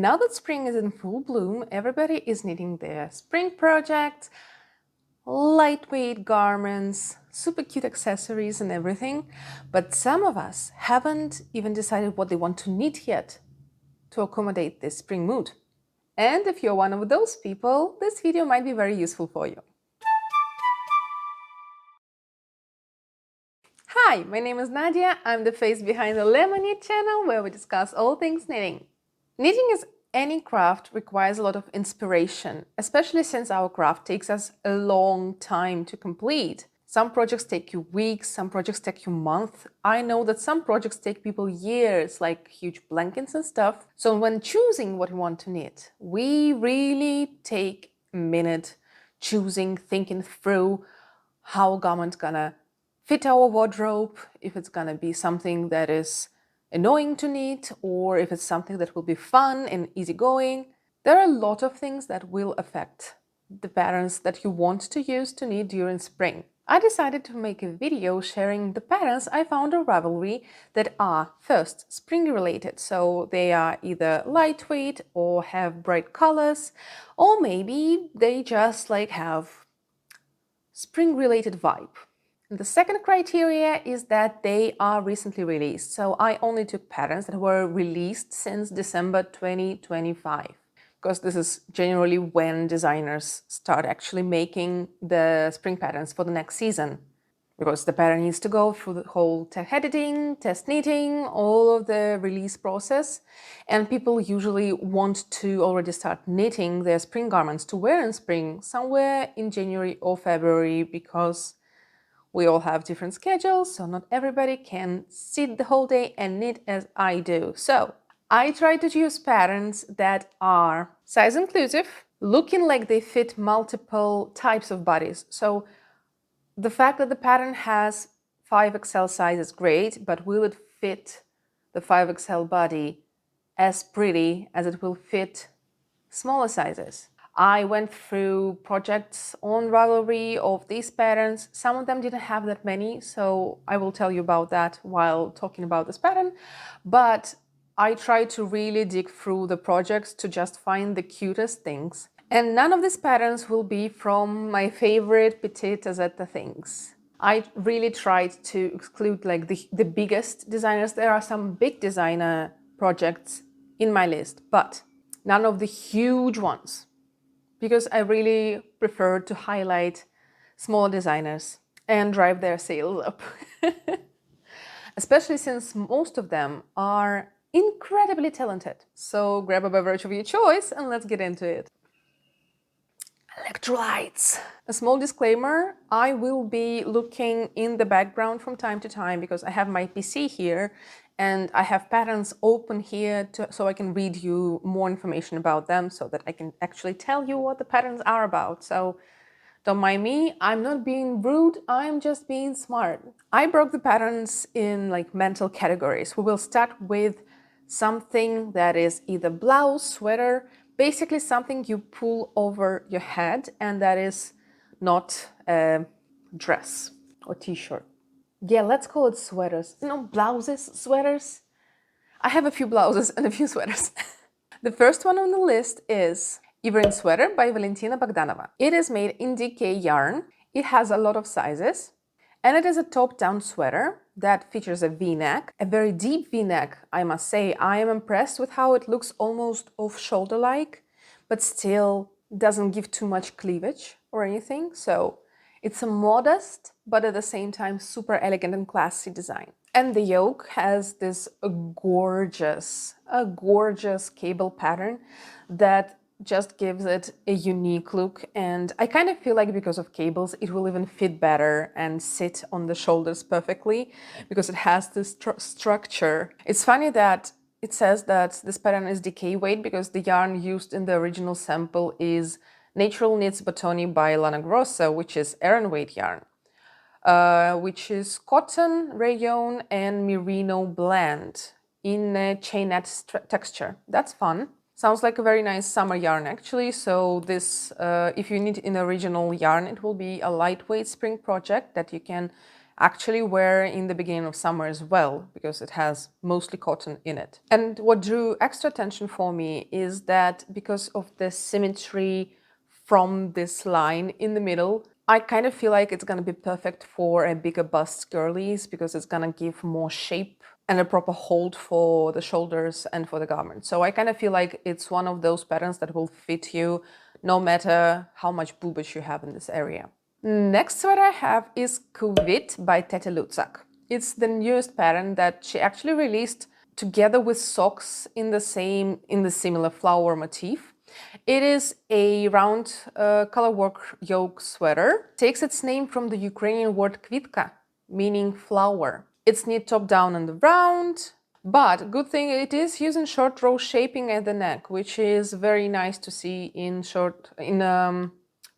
Now that spring is in full bloom, everybody is knitting their spring projects, lightweight garments, super cute accessories and everything. But some of us haven't even decided what they want to knit yet to accommodate this spring mood. And if you're one of those people, this video might be very useful for you. Hi, my name is Nadya. I'm the face behind the lemonknitdk channel where we discuss all things knitting. Knitting as any craft requires a lot of inspiration, especially since our craft takes us a long time to complete. Some projects take you weeks, some projects take you months. I know that some projects take people years, like huge blankets and stuff. So when choosing what we want to knit, we really take a minute choosing, thinking through how a garment's gonna fit our wardrobe, if it's gonna be something that is annoying to knit, or if it's something that will be fun and easygoing. There are a lot of things that will affect the patterns that you want to use to knit during spring. I decided to make a video sharing the patterns I found on Ravelry that are first spring related, so they are either lightweight or have bright colors, or maybe they just have spring related vibe. The second criteria is that they are recently released. So I only took patterns that were released since December 2025, because this is generally when designers start actually making the spring patterns for the next season. Because the pattern needs to go through the whole test editing, test knitting, all of the release process. And people usually want to already start knitting their spring garments to wear in spring somewhere in January or February, because we all have different schedules, so not everybody can sit the whole day and knit as I do. So I try to choose patterns that are size inclusive, looking like they fit multiple types of bodies. So the fact that the pattern has 5XL size is great, but will it fit the 5XL body as pretty as it will fit smaller sizes? I went through projects on Ravelry of these patterns. Some of them didn't have that many, so I will tell you about that while talking about this pattern. But I tried to really dig through the projects to just find the cutest things. And none of these patterns will be from my favorite Petite Tazetta things. I really tried to exclude the biggest designers. There are some big designer projects in my list, but none of the huge ones, because I really prefer to highlight small designers and drive their sales up. Especially since most of them are incredibly talented. So grab a beverage of your choice and let's get into it. Electrolytes. A small disclaimer, I will be looking in the background from time to time because I have my PC here and I have patterns open here so I can read you more information about them so that I can actually tell you what the patterns are about. So don't mind me, I'm not being rude, I'm just being smart. I broke the patterns in mental categories. We will start with something that is either blouse, sweater, basically something you pull over your head and that is not a dress or t-shirt. Yeah, let's call it sweaters. No, blouses, sweaters. I have a few blouses and a few sweaters. The first one on the list is Iverin Sweater by Valentina Bogdanova. It is made in DK yarn. It has a lot of sizes. And it is a top-down sweater that features a V-neck, a very deep V-neck, I must say. I am impressed with how it looks almost off-shoulder-like, but still doesn't give too much cleavage or anything. So it's a modest, but at the same time super elegant and classy design. And the yoke has this gorgeous cable pattern that just gives it a unique look, and I kind of feel like because of cables it will even fit better and sit on the shoulders perfectly because it has this structure. It's funny that it says that this pattern is DK weight because the yarn used in the original sample is Natural Knits Batoni by Lana Grossa, which is Aran weight yarn, which is cotton, rayon and merino blend in a chainette texture. That's fun. Sounds like a very nice summer yarn actually. So this, if you knit in original yarn, it will be a lightweight spring project that you can actually wear in the beginning of summer as well, because it has mostly cotton in it. And what drew extra attention for me is that because of the symmetry from this line in the middle, I kind of feel like it's going to be perfect for a bigger bust girlies, because it's going to give more shape and a proper hold for the shoulders and for the garment. So I kind of feel like it's one of those patterns that will fit you no matter how much boobage you have in this area. Next sweater I have is Kuvit by Tete Lutzak. It's the newest pattern that she actually released together with socks in the similar flower motif. It is a round colorwork yoke sweater. It takes its name from the Ukrainian word kvitka, meaning flower. It's knit top down and round, but good thing it is using short row shaping at the neck, which is very nice to see in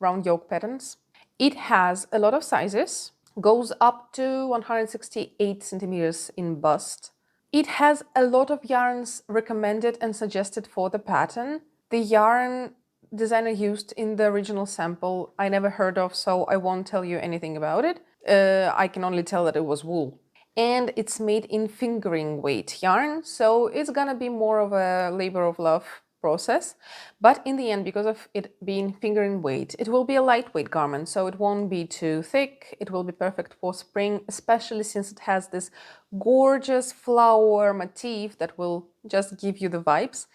round yoke patterns. It has a lot of sizes, goes up to 168 centimeters in bust. It has a lot of yarns recommended and suggested for the pattern. The yarn designer used in the original sample I never heard of, so I won't tell you anything about it. I can only tell that it was wool. And it's made in fingering weight yarn, so it's gonna be more of a labor of love process. But in the end, because of it being fingering weight, it will be a lightweight garment, so it won't be too thick. It will be perfect for spring, especially since it has this gorgeous flower motif that will just give you the vibes.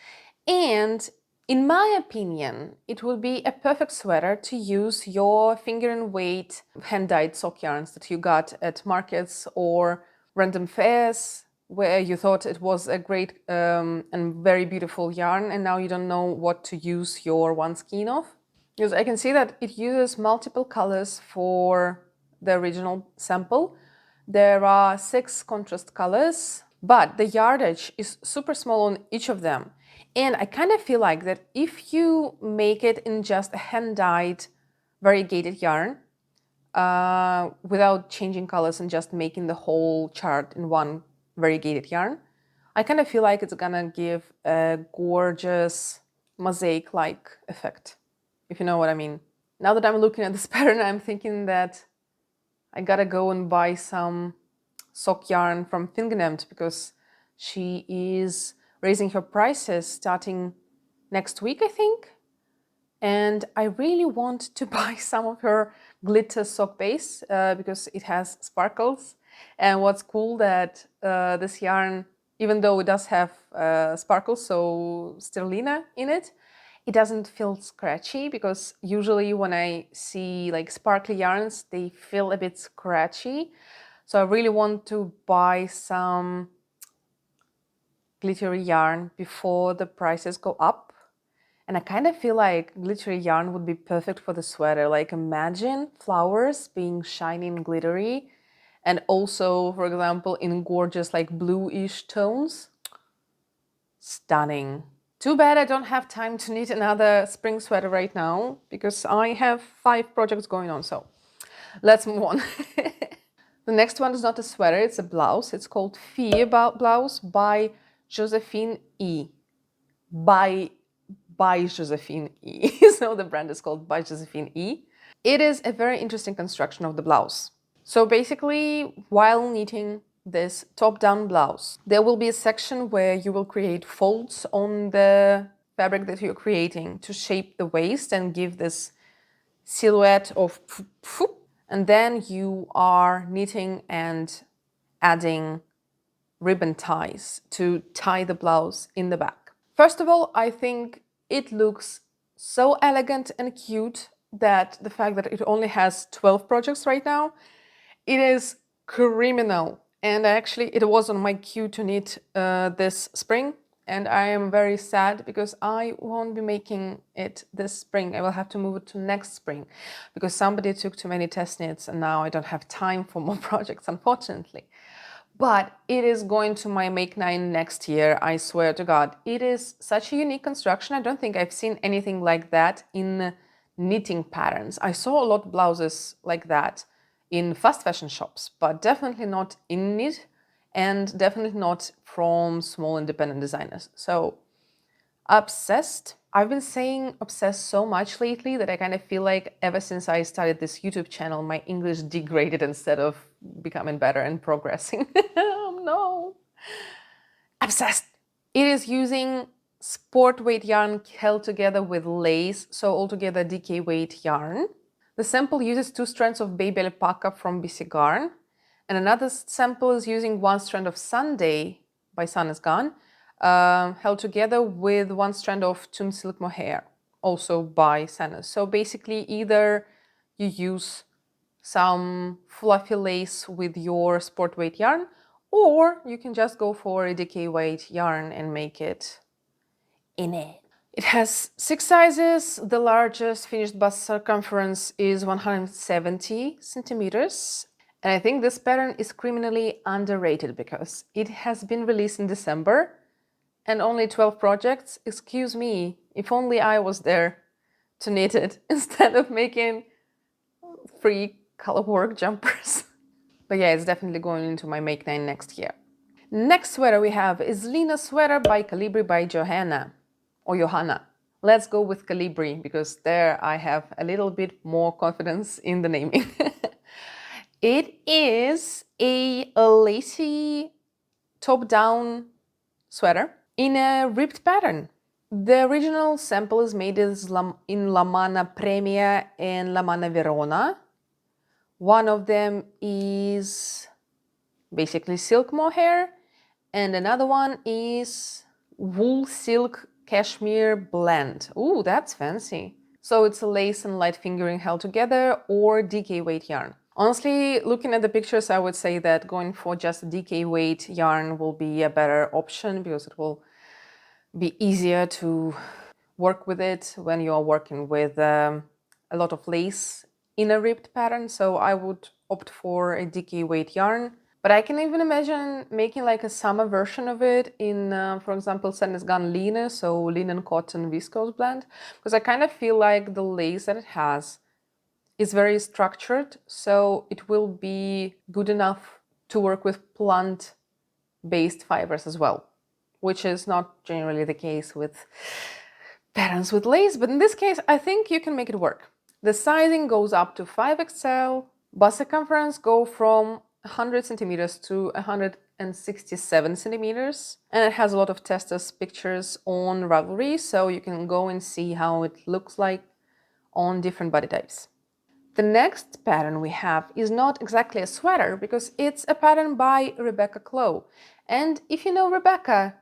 And in my opinion, it will be a perfect sweater to use your fingering weight hand-dyed sock yarns that you got at markets or random fairs, where you thought it was a great and very beautiful yarn, and now you don't know what to use your one skein of. Because I can see that it uses multiple colors for the original sample. There are 6 contrast colors, but the yardage is super small on each of them. And I kind of feel like that if you make it in just a hand-dyed variegated yarn, without changing colors and just making the whole chart in one variegated yarn, I kind of feel like it's gonna give a gorgeous mosaic-like effect, if you know what I mean. Now that I'm looking at this pattern, I'm thinking that I gotta go and buy some sock yarn from Fingernamed, because she is raising her prices starting next week, I think. And I really want to buy some of her glitter sock base because it has sparkles. And what's cool that this yarn, even though it does have sparkles, so sterlina in it, it doesn't feel scratchy, because usually when I see like sparkly yarns, they feel a bit scratchy. So I really want to buy some glittery yarn before the prices go up. And I kind of feel like glittery yarn would be perfect for the sweater. Like, imagine flowers being shiny and glittery, and also, for example, in gorgeous like bluish tones. Stunning. Too bad I don't have time to knit another spring sweater right now, because I have 5 projects going on, so let's move on. The next one is not a sweater, it's a blouse. It's called Fear Blouse by Josephine E. By Josephine E. So the brand is called By Josephine E. It is a very interesting construction of the blouse. So basically, while knitting this top-down blouse, there will be a section where you will create folds on the fabric that you're creating to shape the waist and give this silhouette of poof. And then you are knitting and adding ribbon ties to tie the blouse in the back. First of all, I think it looks so elegant and cute that the fact that it only has 12 projects right now, it is criminal. And actually, it was on my queue to knit this spring. And I am very sad because I won't be making it this spring. I will have to move it to next spring because somebody took too many test knits and now I don't have time for more projects, unfortunately. But it is going to my Make 9 next year, I swear to God. It is such a unique construction. I don't think I've seen anything like that in knitting patterns. I saw a lot of blouses like that in fast fashion shops, but definitely not in knit and definitely not from small independent designers. So obsessed. I've been saying obsessed so much lately that I kind of feel like ever since I started this YouTube channel, my English degraded instead of becoming better and progressing. Oh no. Obsessed. It is using sport weight yarn held together with lace, so altogether DK weight yarn. The sample uses 2 strands of baby alpaca from BC Garn, and another sample is using 1 strand of Sunday by Sun is Gone, held together with 1 strand of Tun Silk Mohair, also by Sanus. So basically, either you use some fluffy lace with your sport weight yarn, or you can just go for a DK weight yarn and make it in it. It has 6 sizes. The largest finished bust circumference is 170 centimeters. And I think this pattern is criminally underrated because it has been released in December and only 12 projects. Excuse me, if only I was there to knit it instead of making 3 color work jumpers. But yeah, it's definitely going into my Make 9 next year. Next sweater we have is Lina Sweater by Calibri by Johanna. Or Johanna. Let's go with Calibri because there I have a little bit more confidence in the naming. It is a lacy top-down sweater in a ribbed pattern. The original sample is made in La Mana Premia and La Mana Verona. One of them is basically silk mohair and another one is wool silk cashmere blend. Ooh, that's fancy. So it's a lace and light fingering held together or DK weight yarn. Honestly, looking at the pictures, I would say that going for just a DK weight yarn will be a better option because it will be easier to work with it when you're working with a lot of lace in a ribbed pattern. So I would opt for a DK weight yarn. But I can even imagine making like a summer version of it in, for example, Sanus Gone Line, so linen, cotton, viscose blend, because I kind of feel like the lace that it has is very structured, so it will be good enough to work with plant-based fibers as well, which is not generally the case with patterns with lace, but in this case, I think you can make it work. The sizing goes up to 5XL, bust circumference go from 100 centimeters to 167 centimeters, and it has a lot of testers pictures on Ravelry, so you can go and see how it looks like on different body types. The next pattern we have is not exactly a sweater because it's a pattern by Rebecca Clow. And if you know Rebecca,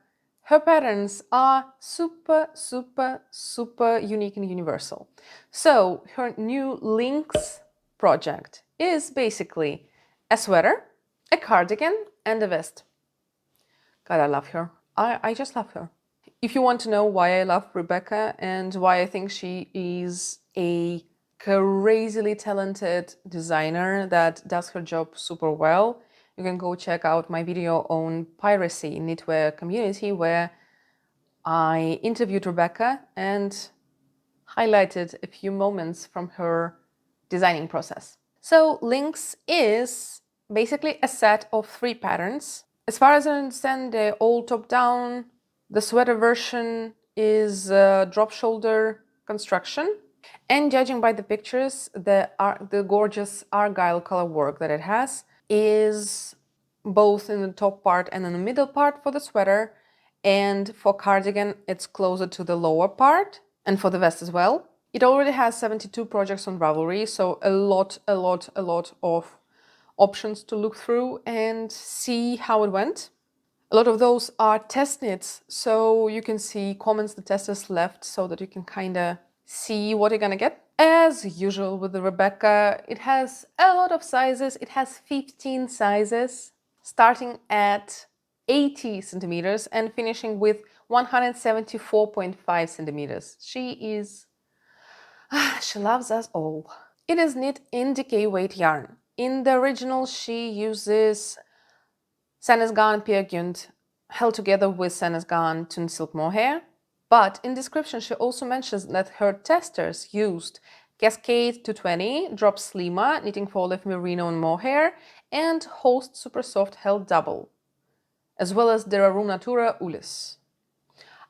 her patterns are super, super, super unique and universal. So her new Lynx project is basically a sweater, a cardigan, and a vest. God, I love her. I just love her. If you want to know why I love Rebecca and why I think she is a crazily talented designer that does her job super well, you can go check out my video on piracy knitwear community where I interviewed Rebecca and highlighted a few moments from her designing process. So Lynx is basically a set of 3 patterns. As far as I understand, they're all top down. The sweater version is a drop shoulder construction. And judging by the pictures, the gorgeous argyle color work that it has is both in the top part and in the middle part for the sweater. And for cardigan, it's closer to the lower part, and for the vest as well. It already has 72 projects on Ravelry, so a lot of options to look through and see how it went. A lot of those are test knits, so you can see comments the testers left so that you can kind of see what you're gonna get. As usual with the Rebecca, it has a lot of sizes. It has 15 sizes, starting at 80 centimeters and finishing with 174.5 centimeters. She loves us all. It is knit in DK weight yarn. In the original, she uses Sanus Gone Peer Gynt held together with Sanus Gone Tun Silk Mohair. But in description, she also mentions that her testers used Cascade 220, Drop Slima, Knitting for Olive Merino and Mohair, and Host Super Soft held double, as well as Derarum Natura Ulis.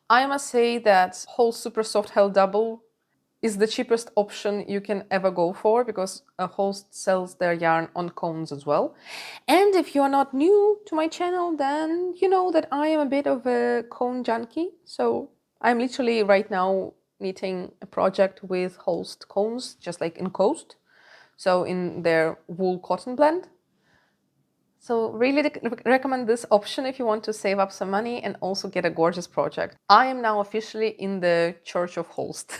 I must say that Host Super Soft held double is the cheapest option you can ever go for, because Holst sells their yarn on cones as well. And if you're not new to my channel, then you know that I am a bit of a cone junkie. So I'm literally right now knitting a project with Holst cones, just like in Coast. So in their wool cotton blend. So really recommend this option if you want to save up some money and also get a gorgeous project. I am now officially in the Church of Holst.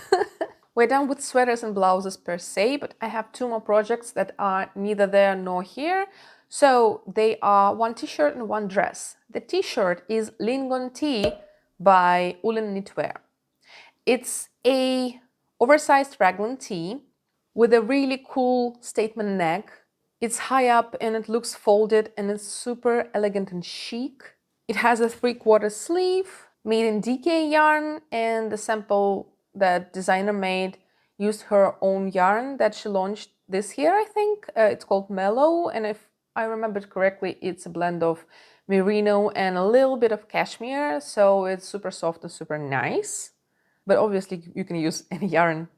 We're done with sweaters and blouses per se, but I have two more projects that are neither there nor here. So they are one t-shirt and one dress. The t-shirt is Lingon Tee by Ullen Knitwear. It's a oversized raglan tee with a really cool statement neck. It's high up and it looks folded and it's super elegant and chic. It has a 3/4 sleeve made in DK yarn, and the sample that designer made used her own yarn that she launched this year, I think. It's called Mellow, and if I remembered correctly, it's a blend of merino and a little bit of cashmere, so it's super soft and super nice. But obviously you can use any yarn,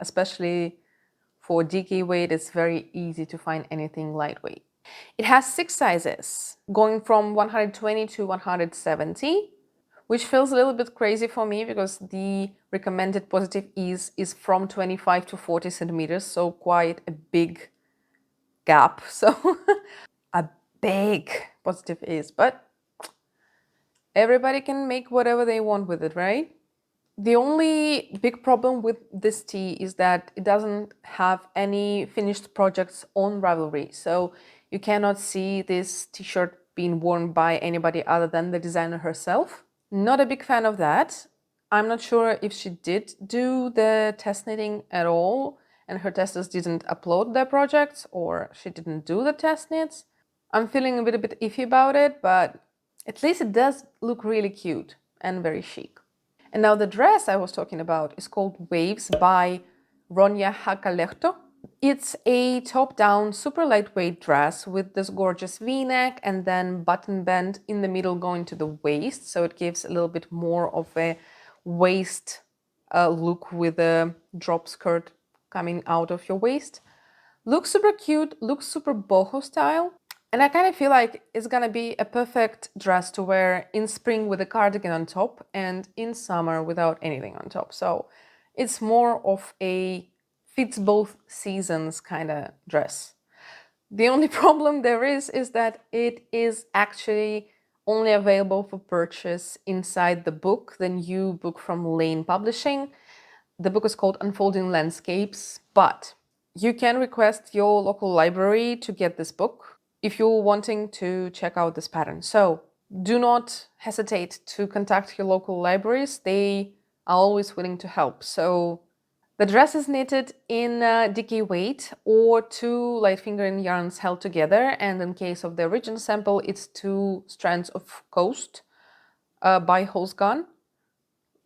especially for DK weight. It's very easy to find anything lightweight. It has 6 sizes, going from 120 to 170, which feels a little bit crazy for me because the recommended positive ease is from 25 to 40 centimeters, so quite a big gap. So a big positive ease, but everybody can make whatever they want with it, right? The only big problem with this tee is that it doesn't have any finished projects on Ravelry. So you cannot see this t-shirt being worn by anybody other than the designer herself. Not a big fan of that. I'm not sure if she did do the test knitting at all and her testers didn't upload their projects, or she didn't do the test knits. I'm feeling a bit iffy about it, but at least it does look really cute and very chic. And now the dress I was talking about is called Waves by Ronja Hakalehto. It's a top-down, super lightweight dress with this gorgeous V-neck and then button band in the middle going to the waist. So it gives a little bit more of a waist look with a drop skirt coming out of your waist. Looks super cute, looks super boho style. And I kind of feel like it's gonna be a perfect dress to wear in spring with a cardigan on top and in summer without anything on top. So it's more of a fits both seasons kind of dress. The only problem there is that it is actually only available for purchase inside the book, the new book from Lane Publishing. The book is called Unfolding Landscapes, but you can request your local library to get this book if you're wanting to check out this pattern. So do not hesitate to contact your local libraries. They are always willing to help. So the dress is knitted in DK weight or 2 light fingering yarns held together. And in case of the original sample, it's 2 strands of Coast by Holzgarn.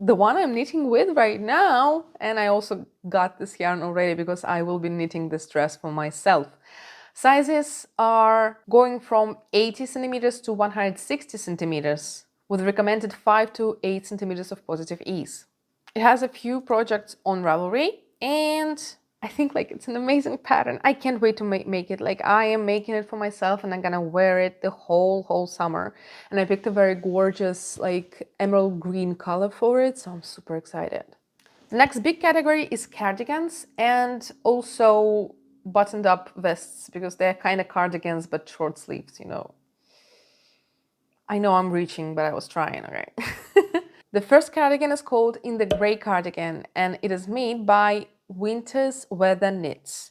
The one I'm knitting with right now, and I also got this yarn already because I will be knitting this dress for myself. Sizes are going from 80 centimeters to 160 centimeters with recommended 5 to 8 centimeters of positive ease. It has a few projects on Ravelry and I think like it's an amazing pattern. I can't wait to make it. Like I am making it for myself and I'm gonna wear it the whole summer. And I picked a very gorgeous like emerald green color for it, so I'm super excited. The next big category is cardigans and also buttoned up vests because they're kind of cardigans but short sleeves, you know. I know I'm reaching, but I was trying, okay? The first cardigan is called In the Grey Cardigan and it is made by Winter's Weather Knits.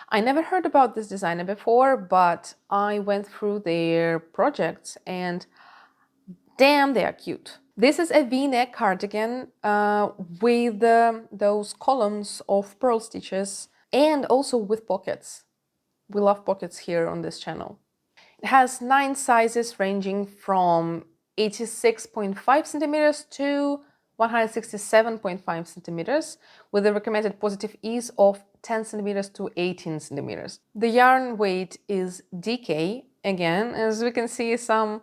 I never heard about this designer before, but I went through their projects and damn, they are cute. This is a V-neck cardigan with those columns of pearl stitches and also with pockets. We love pockets here on this channel. It has 9 sizes ranging from 86.5 centimeters to 167.5 centimeters with a recommended positive ease of 10 centimeters to 18 centimeters. The yarn weight is DK. Again, as we can see, some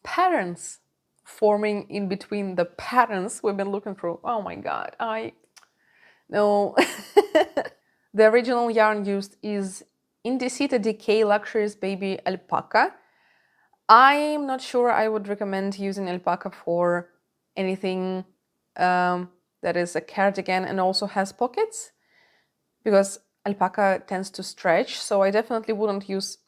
patterns forming in between the patterns we've been looking through. Oh my god, No. The original yarn used is lemonknitdk Luxurious Baby Alpaca. I'm not sure I would recommend using alpaca for anything that is a cardigan and also has pockets, because alpaca tends to stretch. So I definitely wouldn't use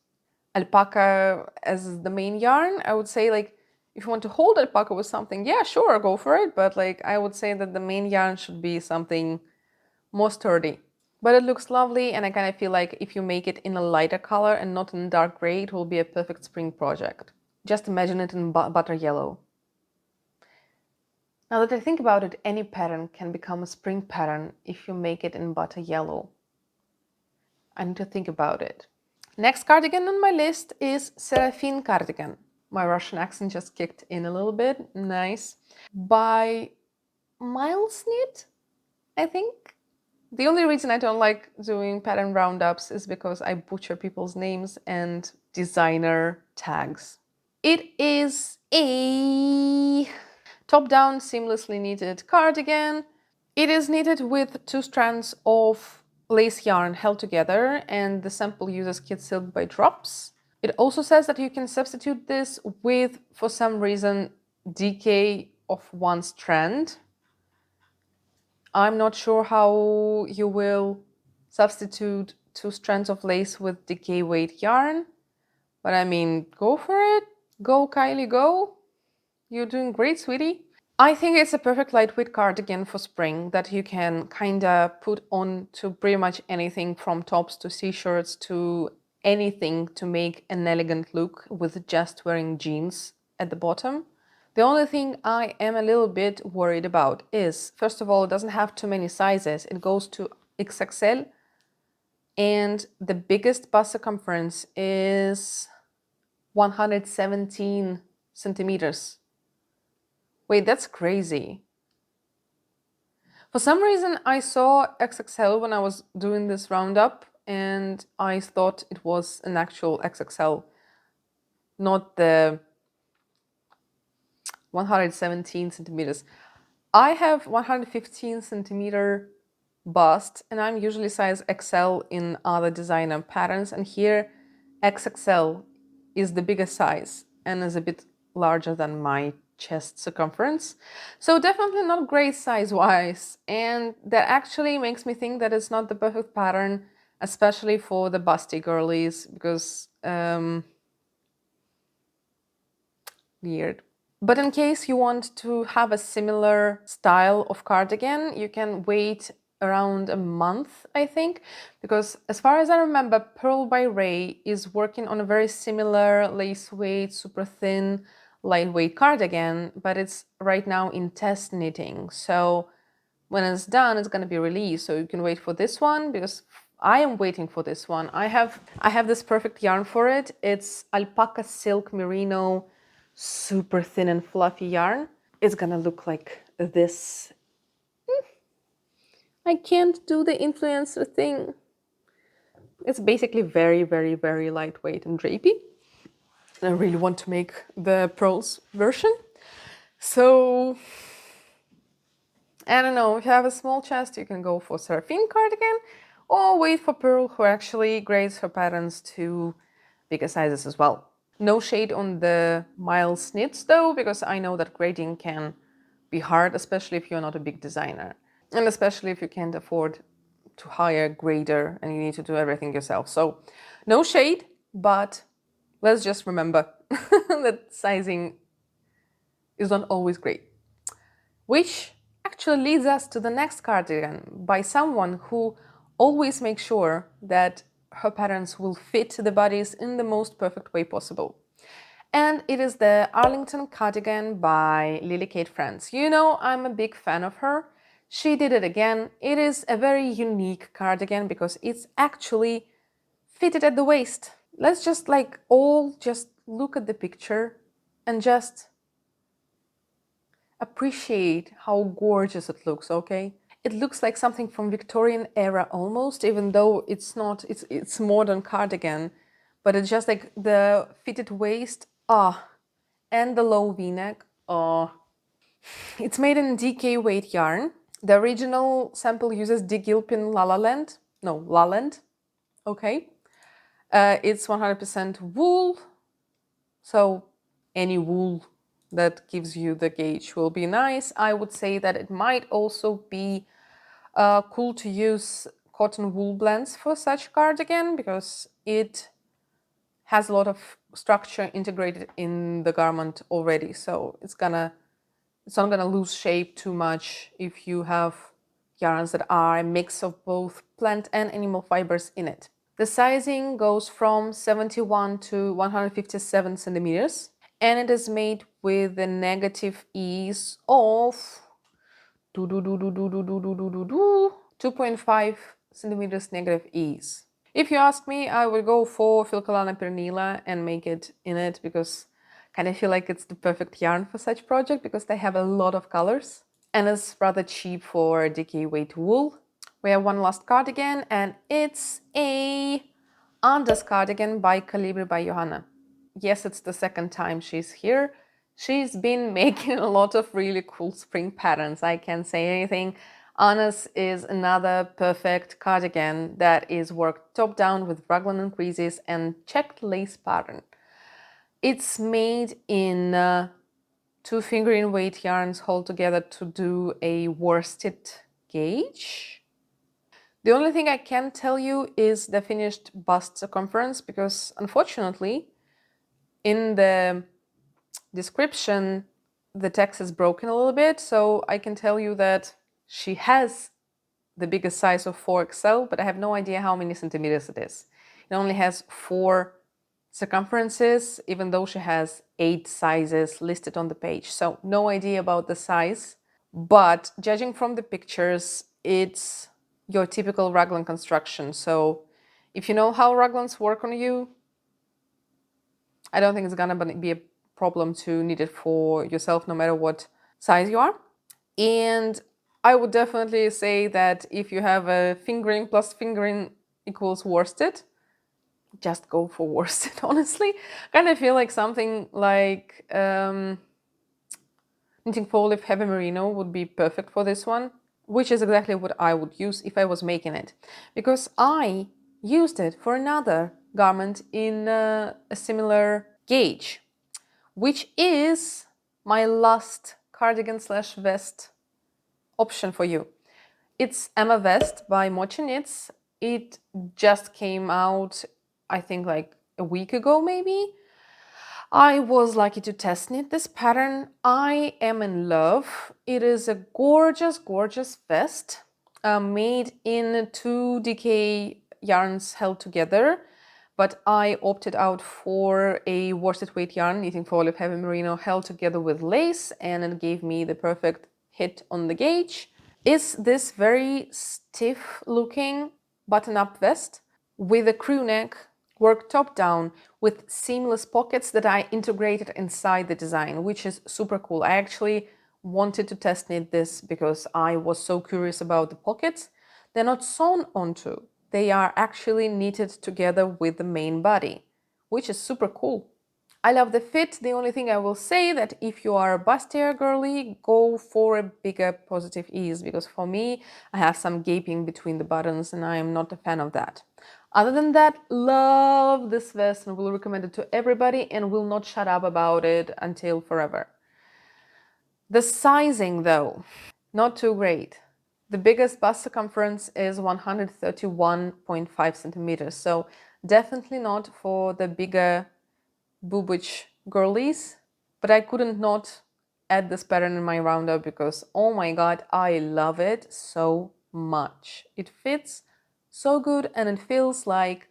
alpaca as the main yarn. I would say, like, if you want to hold alpaca with something, yeah, sure, go for it. But like, I would say that the main yarn should be something more sturdy. But it looks lovely, and I kind of feel like if you make it in a lighter color and not in dark gray, it will be a perfect spring project. Just imagine it in butter yellow. Now that I think about it, any pattern can become a spring pattern if you make it in butter yellow. I need to think about it. Next cardigan on my list is Seraphine cardigan. My Russian accent just kicked in a little bit. Nice. By Miles Knit, I think. The only reason I don't like doing pattern roundups is because I butcher people's names and designer tags. It is a top-down seamlessly knitted cardigan. It is knitted with 2 strands of lace yarn held together, and the sample uses kid silk by drops. It also says that you can substitute this with, for some reason, DK of 1 strand. I'm not sure how you will substitute 2 strands of lace with DK weight yarn, but I mean, go for it. Go, Kylie, go. You're doing great, sweetie. I think it's a perfect lightweight cardigan for spring that you can kinda put on to pretty much anything, from tops to t-shirts to anything, to make an elegant look with just wearing jeans at the bottom. The only thing I am a little bit worried about is, first of all, it doesn't have too many sizes. It goes to XXL, and the biggest bust circumference is 117 centimeters. Wait, that's crazy. For some reason, I saw XXL when I was doing this roundup, and I thought it was an actual XXL, not the 117 centimeters. I have 115 centimeter bust, and I'm usually size XL in other designer patterns, and here XXL is the biggest size and is a bit larger than my chest circumference. So definitely not great size-wise, and that actually makes me think that it's not the perfect pattern, especially for the busty girlies, because weird. But in case you want to have a similar style of cardigan, you can wait around a month, I think, because as far as I remember, Pearl by Ray is working on a very similar lace weight, super thin, lightweight cardigan, but it's right now in test knitting. So when it's done, it's going to be released. So you can wait for this one, because I am waiting for this one. I have this perfect yarn for it. It's alpaca silk merino, super thin and fluffy yarn. It's gonna look like this. I can't do the influencer thing. It's basically very, very, very lightweight and drapey. And I really want to make the pearls version. So, I don't know, if you have a small chest, you can go for Seraphine cardigan, or wait for Pearl, who actually grades her patterns to bigger sizes as well. No shade on the Miles knits though, because I know that grading can be hard, especially if you're not a big designer. And especially if you can't afford to hire a grader and you need to do everything yourself. So no shade, but let's just remember that sizing is not always great. Which actually leads us to the next cardigan by someone who always makes sure that her patterns will fit the bodies in the most perfect way possible. And it is the Arlington cardigan by Lily Kate France. You know, I'm a big fan of her. She did it again. It is a very unique cardigan because it's actually fitted at the waist. Let's just all look at the picture and just appreciate how gorgeous it looks, okay? It looks like something from Victorian era almost, even though it's not, it's modern cardigan, but it's just like the fitted waist, and the low v-neck, It's made in DK weight yarn. The original sample uses De Gilpin Lalaland. No, Laland. Okay. It's 100% wool. So any wool that gives you the gauge will be nice. I would say that it might also be cool to use cotton wool blends for such cardigan because it has a lot of structure integrated in the garment already. So it's not gonna lose shape too much if you have yarns that are a mix of both plant and animal fibers in it. The sizing goes from 71 to 157 centimeters, and it is made with the negative ease of 2.5 centimeters negative ease. If you ask me, I would go for Filcolana Pernila and make it in it because I kind of feel like it's the perfect yarn for such project because they have a lot of colors and it's rather cheap for DK weight wool. We have one last cardigan and it's a Anders cardigan by Calibri by Johanna. Yes, it's the second time she's here. She's been making a lot of really cool spring patterns. I can't say anything. Anna's is another perfect cardigan that is worked top down with raglan and creases and checked lace pattern. It's made in 2 fingering weight yarns held together to do a worsted gauge. The only thing I can tell you is the finished bust circumference because unfortunately in the description the text is broken a little bit, so I can tell you that she has the biggest size of 4XL, but I have no idea how many centimeters it is. It only has 4 circumferences, even though she has 8 sizes listed on the page. So no idea about the size, but judging from the pictures, it's your typical raglan construction. So if you know how raglans work on you, I don't think it's gonna be a problem to knit it for yourself, no matter what size you are. And I would definitely say that if you have a fingering plus fingering equals worsted, just go for worsted, honestly. Kind of feel like something like knitting for olive heavy merino would be perfect for this one, which is exactly what I would use if I was making it. Because I used it for another garment in a similar gauge, which is my last cardigan slash vest option for you. It's Emma Vest by Mochi Knits. It just came out, I think like a week ago maybe. I was lucky to test knit this pattern. I am in love. It is a gorgeous, gorgeous vest made in 2 DK yarns held together, but I opted out for a worsted weight yarn, knitting for olive heavy merino, held together with lace, and it gave me the perfect hit on the gauge. Is this very stiff looking button-up vest with a crew neck worked top down with seamless pockets that I integrated inside the design, which is super cool. I actually wanted to test knit this because I was so curious about the pockets. They're not sewn onto, they are actually knitted together with the main body, which is super cool. I love the fit. The only thing I will say that if you are a bustier girly, go for a bigger positive ease, because for me, I have some gaping between the buttons and I am not a fan of that. Other than that, love this vest and will recommend it to everybody and will not shut up about it until forever. The sizing though, not too great. The biggest bust circumference is 131.5 centimeters, so definitely not for the bigger boobage girlies, but I couldn't not add this pattern in my roundup because oh my god, I love it so much. It fits so good and it feels like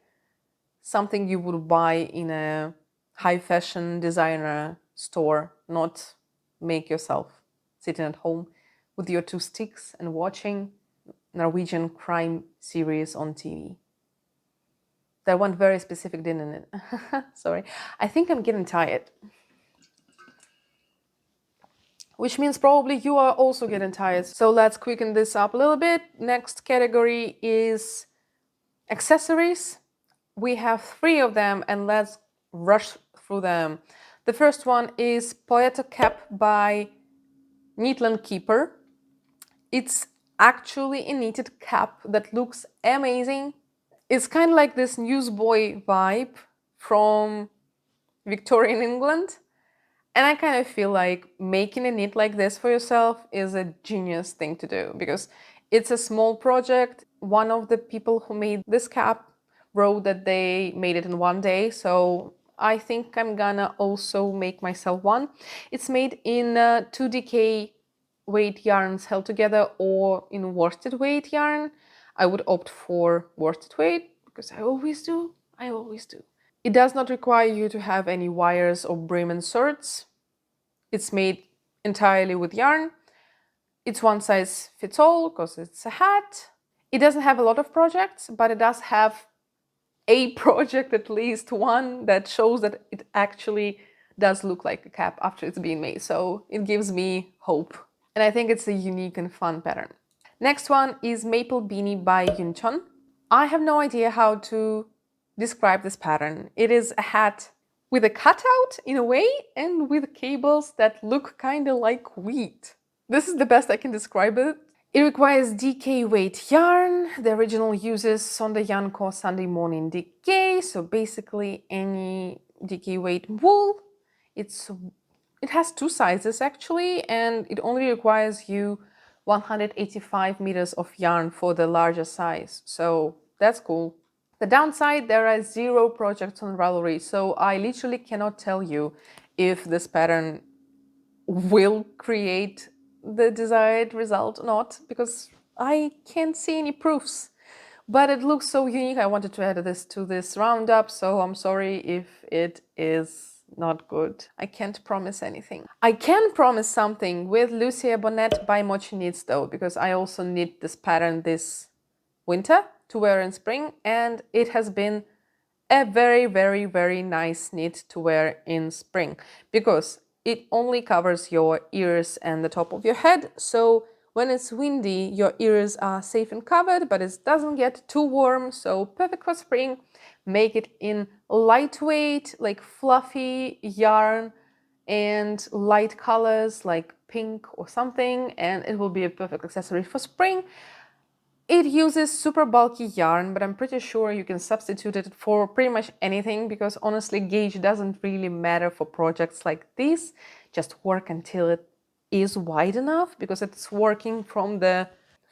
something you would buy in a high fashion designer store, not make yourself sitting at home with your 2 sticks and watching Norwegian crime series on TV. That one very specific, didn't it? Sorry. I think I'm getting tired. Which means probably you are also getting tired. So let's quicken this up a little bit. Next category is accessories. We have 3 of them and let's rush through them. The first one is Poeta Cap by Neatland Keeper. It's actually a knitted cap that looks amazing. It's kind of like this newsboy vibe from Victorian England. And I kind of feel like making a knit like this for yourself is a genius thing to do because it's a small project. One of the people who made this cap wrote that they made it in one day. So I think I'm gonna also make myself one. It's made in 2DK weight yarns held together or in worsted weight yarn. I would opt for worsted weight because I always do. I always do. It does not require you to have any wires or brim inserts. It's made entirely with yarn. It's one size fits all because it's a hat. It doesn't have a lot of projects, but it does have a project, at least one, that shows that it actually does look like a cap after it's been made. So it gives me hope. And I think it's a unique and fun pattern. Next one is Maple Beanie by Yunchon. I have no idea how to describe this pattern. It is a hat with a cutout in a way and with cables that look kind of like wheat. This is the best I can describe it. It requires DK weight yarn. The original uses Sonda Yanko Sunday Morning DK, so basically any DK weight wool. It has two sizes actually, and it only requires you 185 meters of yarn for the larger size, so that's cool. The downside, there are 0 projects on Ravelry, so I literally cannot tell you if this pattern will create the desired result or not, because I can't see any proofs. But it looks so unique, I wanted to add this to this roundup, so I'm sorry if it is not good. I can't promise anything. I can promise something with Lucia Bonnet by Mochi Knits though, because I also knit this pattern this winter to wear in spring, and it has been a very, very, very nice knit to wear in spring because it only covers your ears and the top of your head. So when it's windy, your ears are safe and covered, but it doesn't get too warm. So perfect for spring. Make it in lightweight, like fluffy yarn and light colors like pink or something, and it will be a perfect accessory for spring. It uses super bulky yarn, but I'm pretty sure you can substitute it for pretty much anything because honestly, gauge doesn't really matter for projects like this. Just work until it is wide enough because it's working from the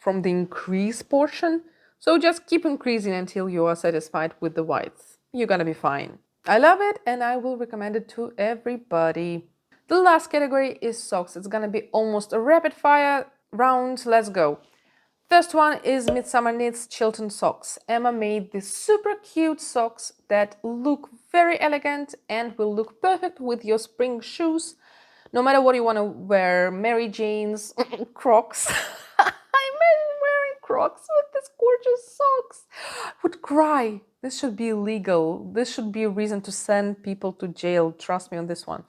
increase portion. So just keep increasing until you are satisfied with the width. You're gonna be fine. I love it and I will recommend it to everybody. The last category is socks. It's gonna be almost a rapid fire round. Let's go. First one is Midsummer Knits Chilton socks. Emma made these super cute socks that look very elegant and will look perfect with your spring shoes. No matter what you want to wear, Mary Jane's, Crocs. I imagine wearing Crocs with these gorgeous socks. I would cry. This should be illegal. This should be a reason to send people to jail. Trust me on this one.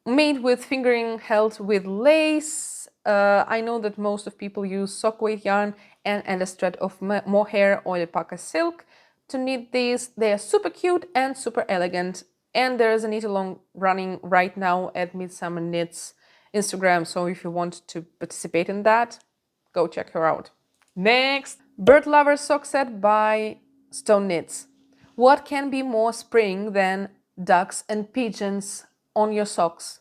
Made with fingering held with lace. I know that most of people use sock weight yarn and a thread of mohair or alpaca silk to knit these. They are super cute and super elegant. And there is a knit along running right now at Midsummer Knits Instagram. So if you want to participate in that, go check her out. Next, Bird Lover sock set by Stone Knits. What can be more spring than ducks and pigeons on your socks?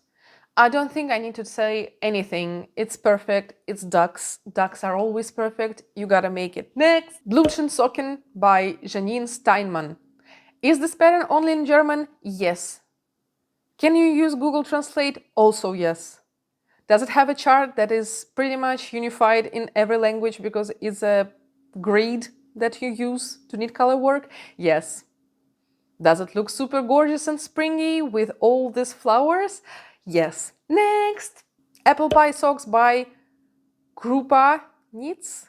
I don't think I need to say anything. It's perfect. It's ducks. Ducks are always perfect. You gotta make it. Next, Blümchen Socken by Janine Steinmann. Is this pattern only in German? Yes. Can you use Google Translate? Also yes. Does it have a chart that is pretty much unified in every language because it's a grid that you use to knit color work? Yes. Does it look super gorgeous and springy with all these flowers? Yes. Next, Apple Pie Socks by Krupa Knits.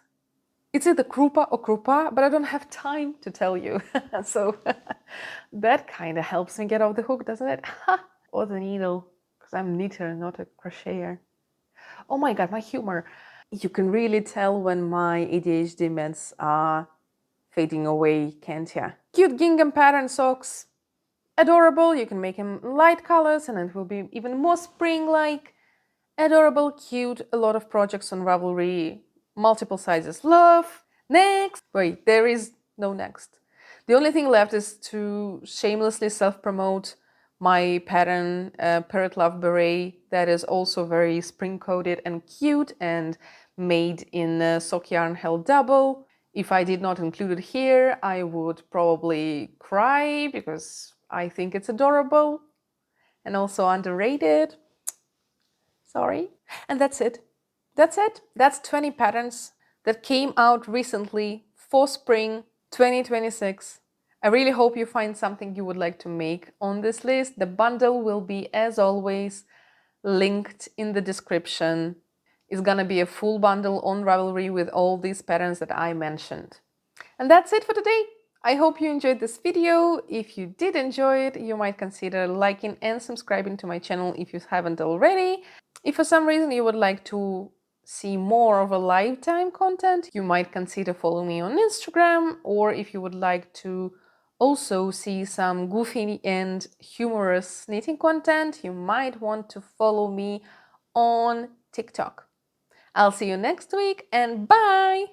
It's either Krupa or Krupa, but I don't have time to tell you. So that kind of helps me get off the hook, doesn't it? Or the needle, because I'm a knitter, not a crocheter. Oh my god, my humor. You can really tell when my ADHD meds are fading away, can't ya? Cute gingham pattern socks. Adorable, you can make them light colors and it will be even more spring-like. Adorable, cute, a lot of projects on Ravelry. multiple sizes love. Next! Wait, there is no next. The only thing left is to shamelessly self-promote my pattern, Parrot Love Beret, that is also very spring-coated and cute and made in sock yarn held double. If I did not include it here, I would probably cry because I think it's adorable and also underrated. Sorry. And that's it. That's it. That's 20 patterns that came out recently for spring 2026. I really hope you find something you would like to make on this list. The bundle will be, as always, linked in the description. It's gonna be a full bundle on Ravelry with all these patterns that I mentioned. And that's it for today. I hope you enjoyed this video. If you did enjoy it, you might consider liking and subscribing to my channel if you haven't already. If for some reason you would like to see more of a lifetime content, you might consider following me on Instagram, or if you would like to also see some goofy and humorous knitting content, you might want to follow me on TikTok. I'll see you next week and bye!